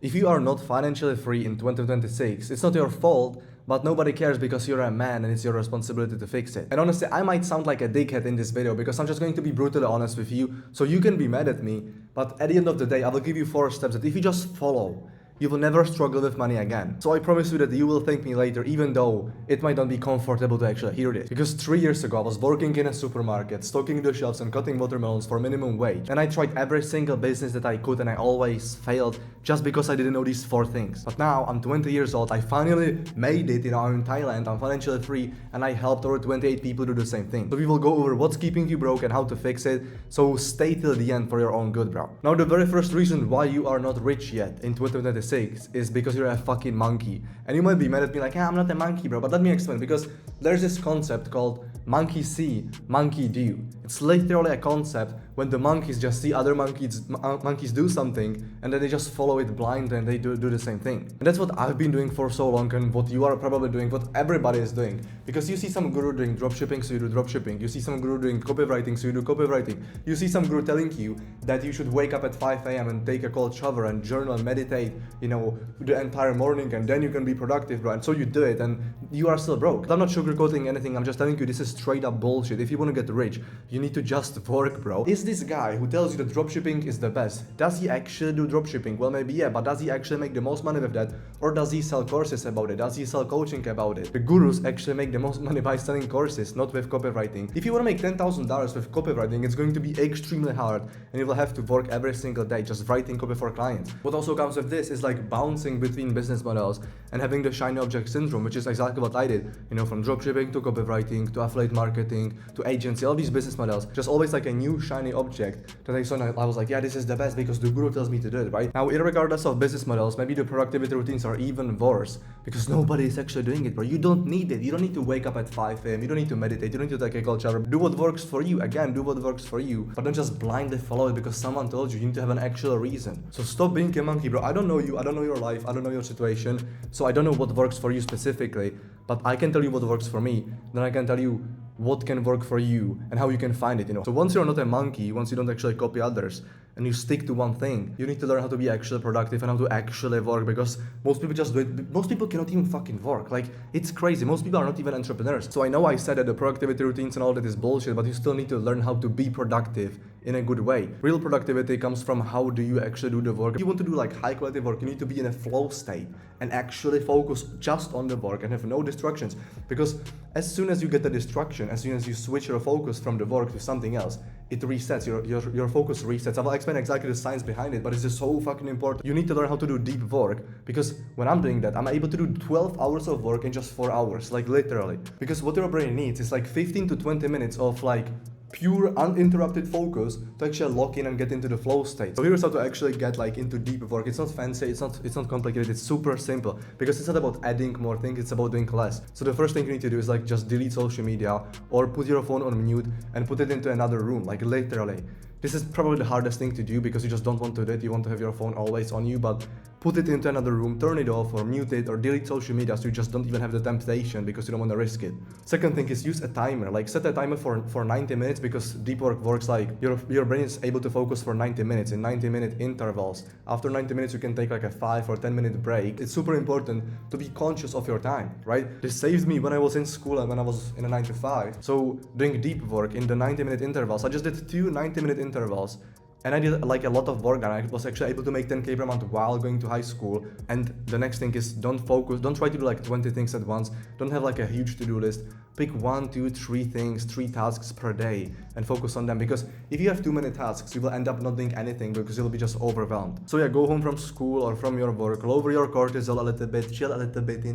If you are not financially free in 2026, it's not your fault, but nobody cares because you're a man and it's your responsibility to fix it. And honestly, I might sound like a dickhead in this video because I'm just going to be brutally honest with you, so you can be mad at me, but at the end of the day, I will give you 4 steps that if you just follow, you will never struggle with money again. So I promise you that you will thank me later, even though it might not be comfortable to actually hear this. Because 3 years ago, I was working in a supermarket, stocking the shelves and cutting watermelons for minimum wage. And I tried every single business that I could and I always failed just because I didn't know these 4 things. But now I'm 20 years old, I finally made it, I'm in Thailand, I'm financially free, and I helped over 28 people do the same thing. So we will go over what's keeping you broke and how to fix it, so stay till the end for your own good, bro. Now the very first reason why you are not rich yet in 2026 is because you're a fucking monkey. And you might be mad at me like, hey, I'm not a monkey, bro, but let me explain, because there's this concept called monkey see, monkey do. It's literally a concept when the monkeys just see other monkeys do something and then they just follow it blind and they do the same thing. And that's what I've been doing for so long, and what you are probably doing, what everybody is doing. Because you see some guru doing dropshipping, so you do dropshipping. You see some guru doing copywriting, so you do copywriting. You see some guru telling you that you should wake up at 5 a.m. and take a cold shower and journal and meditate, the entire morning, and then you can be productive, bro. And so you do it and you are still broke. I'm not sugarcoating anything, I'm just telling you this is straight up bullshit. If you want to get rich, you need to just work, bro. Is this guy who tells you that dropshipping is the best, does he actually do dropshipping? Well, maybe yeah, but does he actually make the most money with that? Or does he sell courses about it? Does he sell coaching about it? The gurus actually make the most money by selling courses, not with copywriting. If you want to make $10,000 with copywriting, it's going to be extremely hard and you will have to work every single day just writing copy for clients. What also comes with this is like bouncing between business models and having the shiny object syndrome, which is exactly what I did. From dropshipping to copywriting to affiliate marketing to agency, all these business models, just always like a new shiny object that I saw and I was like, yeah, this is the best because the guru tells me to do it, right? Now, regardless of business models, maybe the productivity routines are even worse because nobody is actually doing it, bro. You don't need it. You don't need to wake up at 5 a.m. You don't need to meditate. You don't need to take a cold shower. Do what works for you. Again, do what works for you, but don't just blindly follow it because someone told you. You need to have an actual reason. So stop being a monkey, bro. I don't know you. I don't know your life. I don't know your situation. So I don't know what works for you specifically, but I can tell you what works for me. Then I can tell you what can work for you and how you can find it, So once you're not a monkey, once you don't actually copy others and you stick to one thing, you need to learn how to be actually productive and how to actually work, because most people just do it. Most people cannot even fucking work. Like, it's crazy. Most people are not even entrepreneurs. So I know I said that the productivity routines and all that is bullshit, but you still need to learn how to be productive in a good way. Real productivity comes from how do you actually do the work. If you want to do like high quality work, you need to be in a flow state and actually focus just on the work and have no distractions. Because as soon as you get the distraction, as soon as you switch your focus from the work to something else, it resets, your focus resets. I will explain exactly the science behind it, but it's just so fucking important. You need to learn how to do deep work, because when I'm doing that, I'm able to do 12 hours of work in just 4 hours, like literally. Because what your brain needs is like 15 to 20 minutes of like pure uninterrupted focus to actually lock in and get into the flow state. So here's how to actually get like into deep work. It's not fancy, it's not complicated, it's super simple, because it's not about adding more things, it's about doing less. So the first thing you need to do is like just delete social media or put your phone on mute and put it into another room, like literally. This is probably the hardest thing to do because you just don't want to do it. You want to have your phone always on you, but put it into another room, turn it off or mute it or delete social media so you just don't even have the temptation because you don't want to risk it. Second thing is use a timer. Like set a timer for 90 minutes, because deep work works like your brain is able to focus for 90 minutes in 90-minute intervals. After 90 minutes, you can take like a 5 or 10-minute break. It's super important to be conscious of your time, right? This saved me when I was in school and when I was in a 9 to 5. So doing deep work in the 90-minute intervals, I just did 2 90-minute intervals. And I did like a lot of work and I was actually able to make 10K per month while going to high school. And the next thing is don't try to do like 20 things at once. Don't have like a huge to-do list. Pick 1, 2, 3 things, 3 tasks per day and focus on them. Because if you have too many tasks, you will end up not doing anything because you'll be just overwhelmed. So yeah, go home from school or from your work, lower your cortisol a little bit, chill a little bit,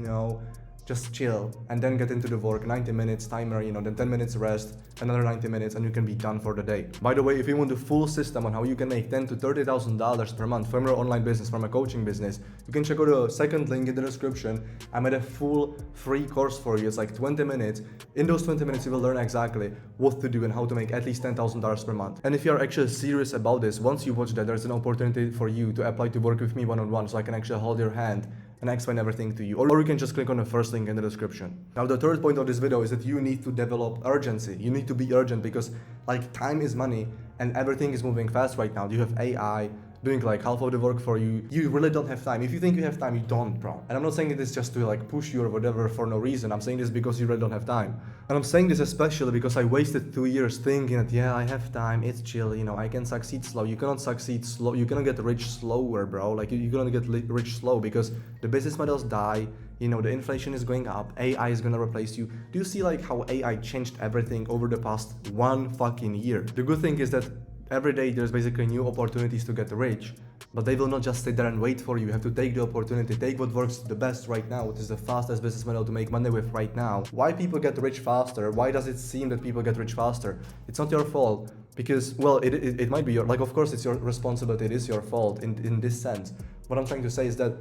just chill and then get into the work. 90 minutes timer, then 10 minutes rest, another 90 minutes, and you can be done for the day. By the way, if you want the full system on how you can make $10,000 to $30,000 per month from your online business, from a coaching business, you can check out the second link in the description. I made a full free course for you. It's like 20 minutes. In those 20 minutes, you will learn exactly what to do and how to make at least $10,000 per month. And if you're actually serious about this, once you watch that, there's an opportunity for you to apply to work with me one-on-one, so I can actually hold your hand and explain everything to you. Or you can just click on the first link in the description. Now, the third point of this video is that you need to develop urgency. You need to be urgent because like time is money and everything is moving fast right now. You have AI, doing like half of the work for you. You really don't have time. If you think you have time, you don't, bro. And I'm not saying this just to like push you or whatever for no reason. I'm saying this because you really don't have time. And I'm saying this especially because I wasted 2 years thinking that, yeah, I have time, it's chill, you know, I can succeed slow. You cannot succeed slow. You cannot get rich slower, bro. Like you're gonna get rich slow because the business models die. You know, the inflation is going up, AI is gonna replace you. Do you see like how AI changed everything over the past 1 fucking year? The good thing is that every day there's basically new opportunities to get rich, but they will not just sit there and wait for you. You have to take the opportunity, take what works the best right now, what is the fastest business model to make money with right now. Why people get rich faster? Why does it seem that people get rich faster? It's not your fault because, well, it might be your, like, of course it's your responsibility, it is your fault in this sense. What I'm trying to say is that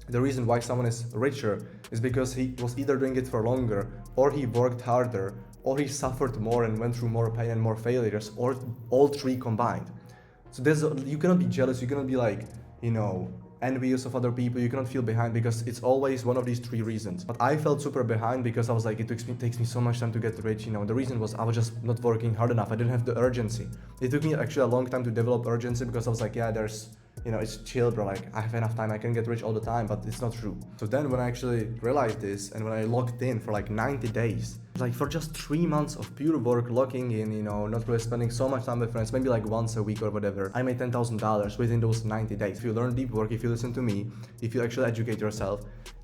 the reason why someone is richer is because he was either doing it for longer, or he worked harder, or he suffered more and went through more pain and more failures, or all three combined. So you cannot be jealous, you cannot be like, you know, envious of other people, you cannot feel behind because it's always one of these 3 reasons. But I felt super behind because I was like, it takes me so much time to get rich, you know. The reason was I was just not working hard enough, I didn't have the urgency. It took me actually a long time to develop urgency because I was like, yeah, you know, it's chill, bro, like I have enough time, I can get rich all the time, but it's not true. So then when I actually realized this and when I locked in for like 90 days, like for just 3 months of pure work, locking in, you know, not really spending so much time with friends, maybe like once a week or whatever, I made $10,000 within those 90 days. If you learn deep work, if you listen to me, if you actually educate yourself,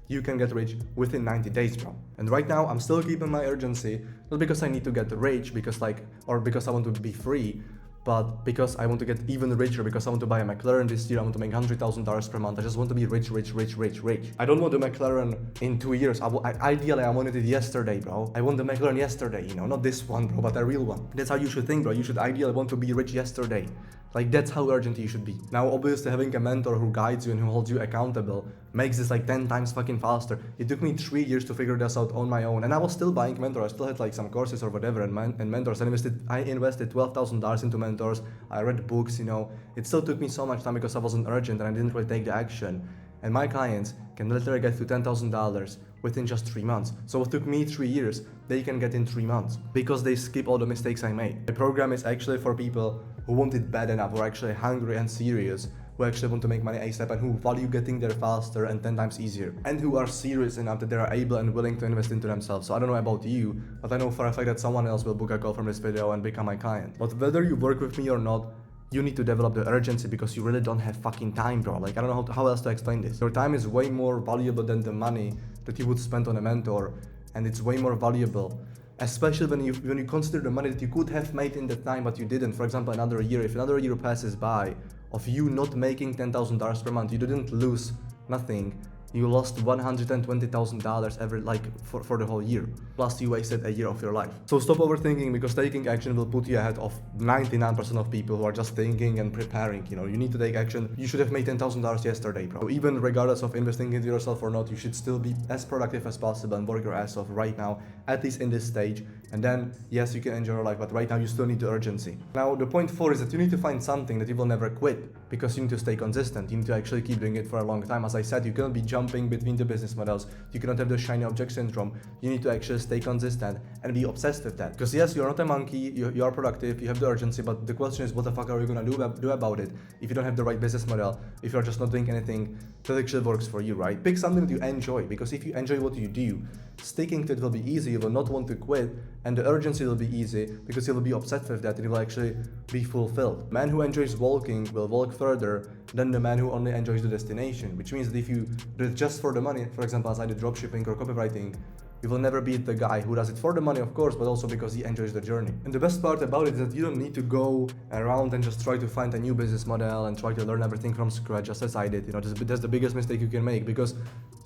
you can get rich within 90 days, bro. And right now, I'm still keeping my urgency, not because I need to get rich, because or because I want to be free, but because I want to get even richer, because I want to buy a McLaren this year, I want to make $100,000 per month. I just want to be rich. I don't want the McLaren in 2 years. Ideally, I wanted it yesterday, bro. I want the McLaren yesterday, you know, not this one, bro, but a real one. That's how you should think, bro. You should ideally want to be rich yesterday. Like, that's how urgent you should be. Now, obviously, having a mentor who guides you and who holds you accountable makes this like 10 times fucking faster. It took me 3 years to figure this out on my own, and I was still buying mentors. I still had like some courses or whatever and mentors. I invested $12,000 into mentors. I read books, you know. It still took me so much time because I wasn't urgent and I didn't really take the action. And my clients can literally get to $10,000 within just 3 months. So what took me 3 years, they can get in 3 months because they skip all the mistakes I made. The program is actually for people who want it bad enough, who are actually hungry and serious, who actually want to make money ASAP and who value getting there faster and 10 times easier, and who are serious enough that they are able and willing to invest into themselves. So I don't know about you, but I know for a fact that someone else will book a call from this video and become my client. But whether you work with me or not, you need to develop the urgency because you really don't have fucking time, bro. Like, I don't know how else to explain this. Your time is way more valuable than the money that you would spend on a mentor, and it's way more valuable, especially when you consider the money that you could have made in that time but you didn't. For example, another year, if another year passes by of you not making $10,000 per month, you didn't lose nothing. You lost $120,000 every for the whole year. Plus you wasted a year of your life. So stop overthinking, because taking action will put you ahead of 99% of people who are just thinking and preparing. You know, you need to take action. You should have made $10,000 yesterday, bro. So even regardless of investing into yourself or not, you should still be as productive as possible and work your ass off right now, at least in this stage. And then, yes, you can enjoy your life, but right now you still need the urgency. Now, the point 4 is that you need to find something that you will never quit, because you need to stay consistent. You need to actually keep doing it for a long time. As I said, you cannot be jumping between the business models. You cannot have the shiny object syndrome. You need to actually stay consistent and be obsessed with that. Because yes, you're not a monkey, you are productive, you have the urgency, but the question is, what the fuck are you gonna do about it if you don't have the right business model, if you're just not doing anything that actually works for you, right? Pick something that you enjoy, because if you enjoy what you do, sticking to it will be easy. You will not want to quit, and the urgency will be easy because you will be obsessed with that and you will actually be fulfilled. Man who enjoys walking will walk further than the man who only enjoys the destination, which means that if you do it just for the money, for example, as I do dropshipping or copywriting, you will never beat the guy who does it for the money, of course, but also because he enjoys the journey. And the best part about it is that you don't need to go around and just try to find a new business model and try to learn everything from scratch, just as I did. You know, that's the biggest mistake you can make, because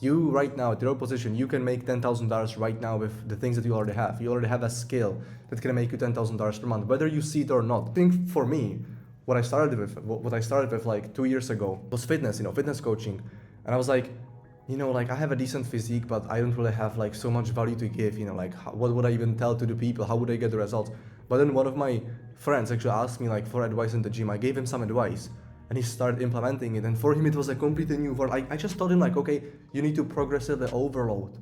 you right now, at your position, you can make $10,000 right now with the things that you already have. You already have a skill that can make you $10,000 per month, whether you see it or not. I think for me, what I started with like 2 years ago was fitness, you know, fitness coaching. And I was like, you know, like I have a decent physique, but I don't really have like so much value to give, you know, like what would I even tell to the people? How would I get the results? But then one of my friends actually asked me like for advice in the gym. I gave him some advice and he started implementing it. And for him, it was a completely new world. I just told him like, okay, you need to progressively overload.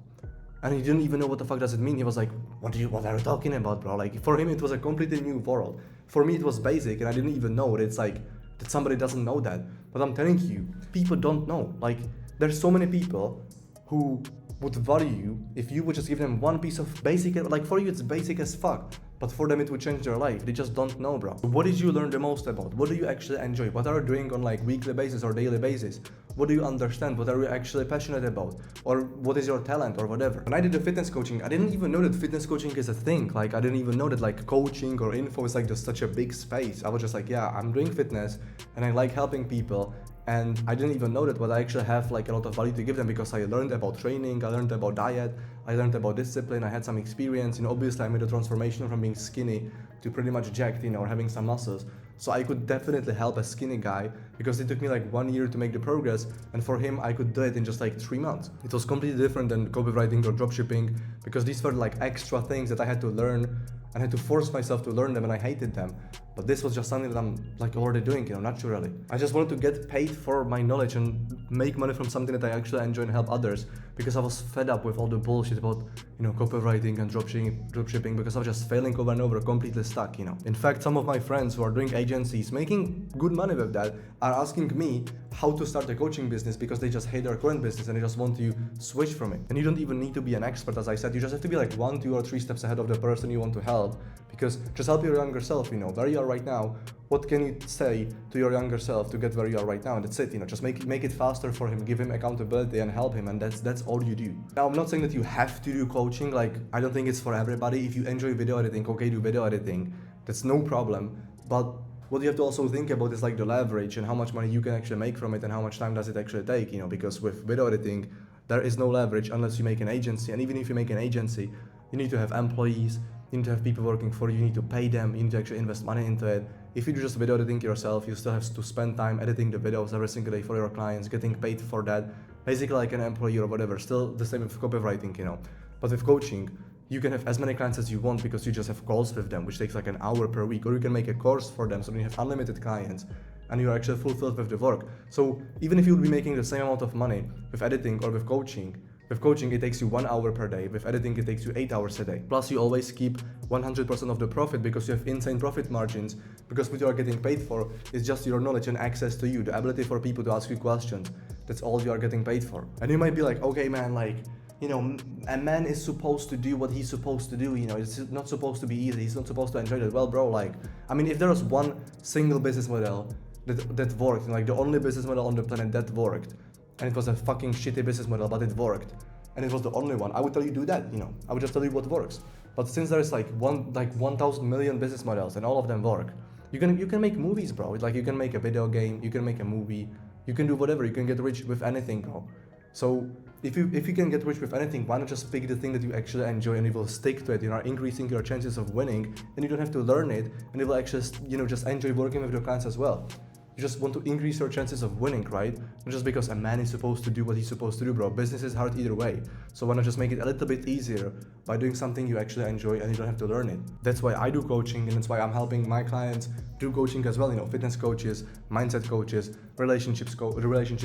And he didn't even know what the fuck does it mean. He was like, what are you talking about, bro? Like for him, it was a completely new world. For me, it was basic and I didn't even know it. It's like, that somebody doesn't know that. But I'm telling you, people don't know. Like, there's so many people who would value you if you would just give them one piece of basic, like for you it's basic as fuck, but for them it would change their life. They just don't know, bro. What did you learn the most about? What do you actually enjoy? What are you doing on like weekly basis or daily basis? What do you understand? What are you actually passionate about? Or what is your talent or whatever? When I did the fitness coaching, I didn't even know that fitness coaching is a thing. Like, I didn't even know that like coaching or info is like just such a big space. I was just like, yeah, I'm doing fitness and I like helping people. And I didn't even know that, but I actually have like a lot of value to give them because I learned about training, I learned about diet, I learned about discipline, I had some experience. You know, obviously I made a transformation from being skinny to pretty much jacked, you know, or having some muscles. So I could definitely help a skinny guy because it took me like 1 year to make the progress, and for him I could do it in just like 3 months. It was completely different than copywriting or dropshipping because these were like extra things that I had to learn and had to force myself to learn them, and I hated them. But this was just something that I'm like already doing, you know, naturally. I just wanted to get paid for my knowledge and make money from something that I actually enjoy and help others, because I was fed up with all the bullshit about, you know, copywriting and dropshipping because I was just failing over and over, completely stuck, you know. In fact, some of my friends who are doing agencies, making good money with that, are asking me how to start a coaching business because they just hate their current business and they just want to switch from it. And you don't even need to be an expert, as I said. You just have to be like 1, 2, or 3 steps ahead of the person you want to help, because just help your younger self, you know, where you are right now. What can you say to your younger self to get where you are right now? And that's it, you know, just make it faster for him, give him accountability and help him, and that's all you do. Now, I'm not saying that you have to do coaching. Like, I don't think it's for everybody. If you enjoy video editing, okay, do video editing. That's no problem. But what you have to also think about is like the leverage and how much money you can actually make from it and how much time does it actually take, you know, because with video editing, there is no leverage unless you make an agency. And even if you make an agency, you need to have employees, you need to have people working for you, you need to pay them, you need to actually invest money into it. If you do just video editing yourself, you still have to spend time editing the videos every single day for your clients, getting paid for that, basically like an employee or whatever. Still the same with copywriting, you know. But with coaching, you can have as many clients as you want because you just have calls with them, which takes like an hour per week, or you can make a course for them so then you have unlimited clients and you're actually fulfilled with the work. So even if you would be making the same amount of money with editing or with coaching, it takes you 1 hour per day. With editing, it takes you 8 hours a day. Plus, you always keep 100% of the profit because you have insane profit margins. Because what you are getting paid for is just your knowledge and access to you, the ability for people to ask you questions. That's all you are getting paid for. And you might be like, okay, man, like, you know, a man is supposed to do what he's supposed to do. You know, it's not supposed to be easy. He's not supposed to enjoy it. Well, bro, like, I mean, if there was one single business model that worked, like the only business model on the planet that worked, and it was a fucking shitty business model, but it worked, and it was the only one, I would tell you do that, you know. I would just tell you what works. But since there's like 1,000 million business models and all of them work, you can make movies, bro. Like, you can make a video game, you can make a movie, you can do whatever, you can get rich with anything, bro. So if you can get rich with anything, why not just pick the thing that you actually enjoy and you will stick to it? You are increasing your chances of winning, and you don't have to learn it, and you will actually, you know, just enjoy working with your clients as well. You just want to increase your chances of winning, right? Not just because a man is supposed to do what he's supposed to do, bro. Business is hard either way. So why not just make it a little bit easier by doing something you actually enjoy and you don't have to learn it? That's why I do coaching, and that's why I'm helping my clients do coaching as well. You know, fitness coaches, mindset coaches, relationship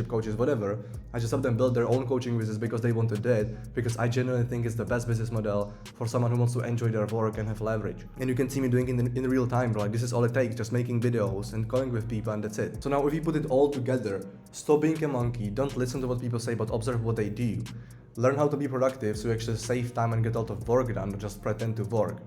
coaches, whatever. I just help them build their own coaching business because they want to do it, because I genuinely think it's the best business model for someone who wants to enjoy their work and have leverage. And you can see me doing it in real time, bro. Like, this is all it takes, just making videos and calling with people, and that's it. So now if you put it all together, stop being a monkey, don't listen to what people say, but observe what they do. Learn how to be productive so you actually save time and get a lot of work done, not just pretend to work.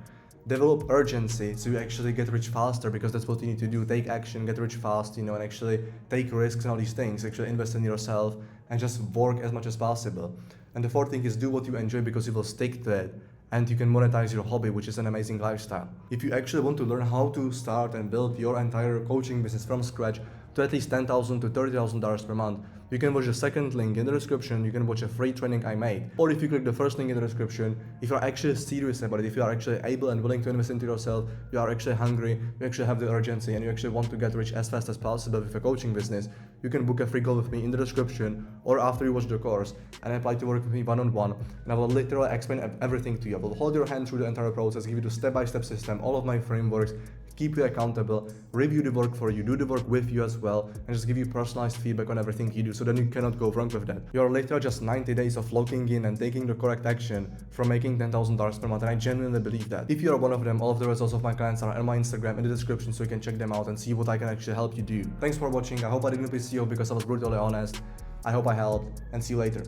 Develop urgency so you actually get rich faster, because that's what you need to do. Take action, get rich fast, you know, and actually take risks and all these things. Actually invest in yourself and just work as much as possible. And the fourth thing is do what you enjoy, because you will stick to it and you can monetize your hobby, which is an amazing lifestyle. If you actually want to learn how to start and build your entire coaching business from scratch to at least $10,000 to $30,000 per month, you can watch the second link in the description. You can watch a free training I made. Or if you click the first link in the description, if you're actually serious about it, if you are actually able and willing to invest into yourself, you are actually hungry, you actually have the urgency, and you actually want to get rich as fast as possible with a coaching business, you can book a free call with me in the description or after you watch the course and apply to work with me one-on-one, and I will literally explain everything to you. I will hold your hand through the entire process, give you the step-by-step system, all of my frameworks, keep you accountable, review the work for you, do the work with you as well, and just give you personalized feedback on everything you do, so then you cannot go wrong with that. You're literally just 90 days of locking in and taking the correct action from making $10,000 per month, and I genuinely believe that. If you're one of them, all of the results of my clients are on my Instagram in the description, so you can check them out and see what I can actually help you do. Thanks for watching. I hope I didn't piss you off because I was brutally honest. I hope I helped, and see you later.